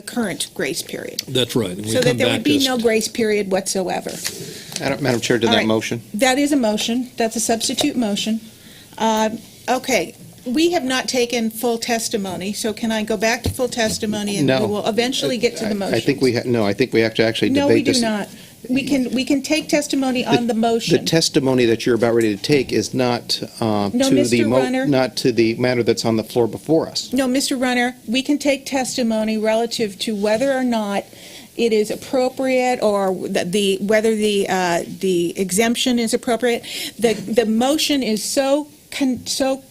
the current grace period. That's right. And we So that come there back would be to- no grace period whatsoever. Madam Chair, to All that right. motion. That is a motion. That's a substitute motion. Okay. We have not taken full testimony, so can I go back to full testimony and No. we will eventually get to the motion? I think we no. I think we have to actually debate No, we this. do not. We can take testimony on the motion. The testimony that you're about ready to take is not to Mr. Runner. not to the matter that's on the floor before us. No, Mr. Runner, we can take testimony relative to whether or not it is appropriate or whether the exemption is appropriate. The motion is so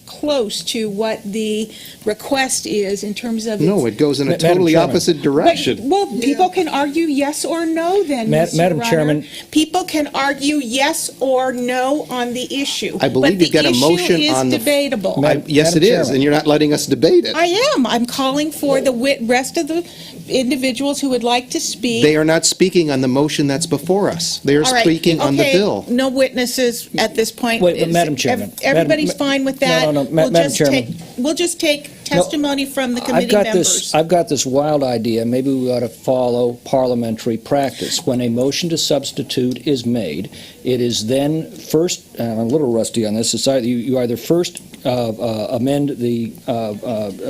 close to what the request is in terms of No, it goes in a Madam totally Chairman. opposite direction. Well, people can argue yes or no then, Mr. Madam Runner. Chairman. People can argue yes or no on the issue. I believe you've got a motion on But the issue the- is debatable. Yes, Madam it is, Chairman. and you're not letting us debate it. I am. I'm calling for the rest of the individuals who would like to speak. They are not speaking on the motion that's before us. They are All right, speaking on the okay, bill. No witnesses at this point. Wait, Madam Chairman. Everybody's fine with that? No, Madam Chairman. We'll just take testimony from the committee members. I've got this wild idea. Maybe we ought to follow parliamentary practice. When a motion to substitute is made, it is then first, and I'm a little rusty on this, you either first amend the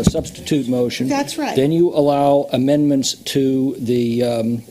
substitute motion. That's right. Then you allow amendments to the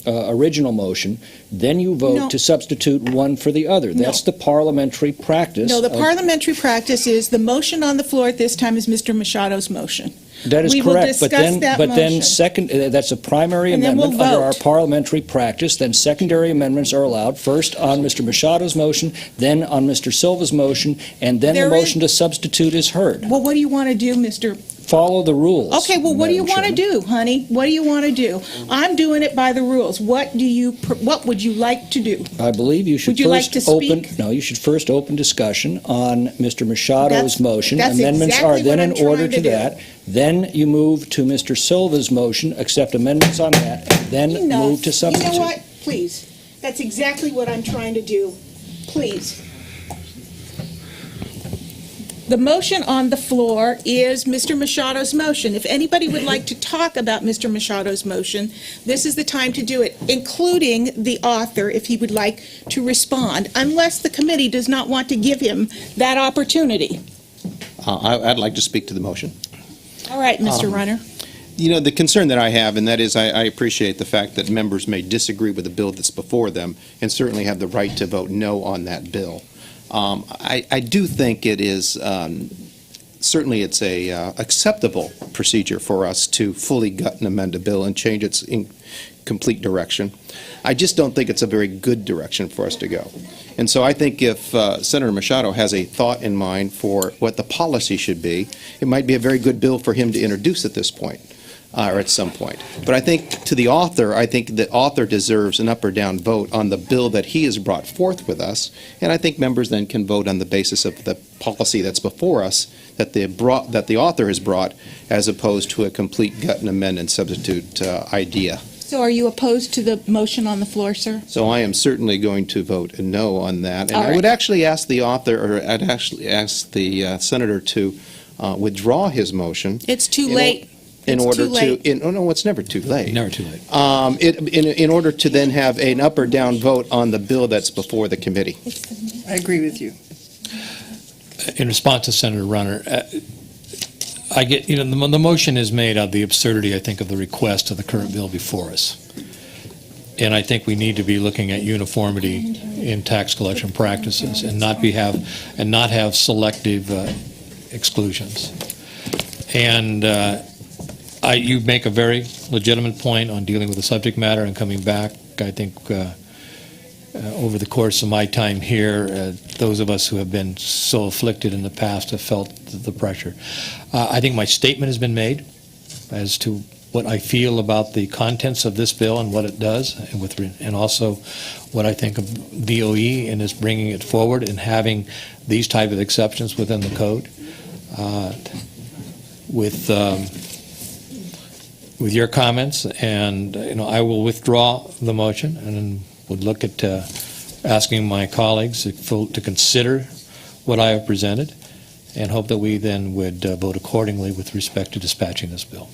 original motion. Then you vote No. to substitute one for the other. No. That's the parliamentary practice. No, the of- parliamentary practice is the motion on the floor at this time is Mr. Machado's motion. That is We will correct, but discuss then, that but then motion. second, that's a primary And then we'll amendment under our vote. parliamentary practice, then secondary amendments are allowed, first on Mr. Machado's motion, then on Mr. Silva's motion, and then the There is- motion to substitute is heard. Well, what do you want to do, Mr.? Follow the rules. Okay, well, what do you Madam want to Chairman. do, honey? What do you want to do? I'm doing it by the rules. What would you like to do? I believe you should Would you like first to open, speak? no, you should first open discussion on Mr. Machado's That's- motion. that's Amendments exactly are then what in I'm order trying to to do. that. Then you move to Mr. Silva's motion, accept amendments on that, and then Enough. move to substitute. You know what? Please. That's exactly what I'm trying to do. Please. The motion on the floor is Mr. Machado's motion. If anybody would like to talk about Mr. Machado's motion, this is the time to do it, including the author, if he would like to respond, unless the committee does not want to give him that opportunity. I'd like to speak to the motion. All right, Mr. Runner. You know, the concern that I have, and that is I appreciate the fact that members may disagree with the bill that's before them and certainly have the right to vote no on that bill. I do think it is, certainly it's a acceptable procedure for us to fully gut and amend a bill and change its complete direction. I just don't think it's a very good direction for us to go. And so I think if Senator Machado has a thought in mind for what the policy should be, it might be a very good bill for him to introduce at this point. Or at some point. But I think to the author, I think the author deserves an up or down vote on the bill that he has brought forth with us, and I think members then can vote on the basis of the policy that's before us that the author has brought, as opposed to a complete gut and amend and substitute idea. So are you opposed to the motion on the floor, sir? So I am certainly going to vote no on that, and All I would right. actually ask the author, or I'd actually ask the senator to withdraw his motion. It's too In late. In It's order too late. to, no, it's never too late. Never too late. In order to then have an up or down vote on the bill that's before the committee. I agree with you. In response to Senator Runner, I get, the motion is made of the absurdity, I think, of the request of the current bill before us. And I think we need to be looking at uniformity in tax collection practices and not have selective exclusions. And you make a very legitimate point on dealing with the subject matter and coming back. I think over the course of my time here, those of us who have been so afflicted in the past have felt the pressure. I think my statement has been made as to what I feel about the contents of this bill and what it does, and also what I think of DOE and is bringing it forward and having these type of exceptions within the code. With your comments, and I will withdraw the motion and would look at asking my colleagues to consider what I have presented, and hope that we then would vote accordingly with respect to dispatching this bill.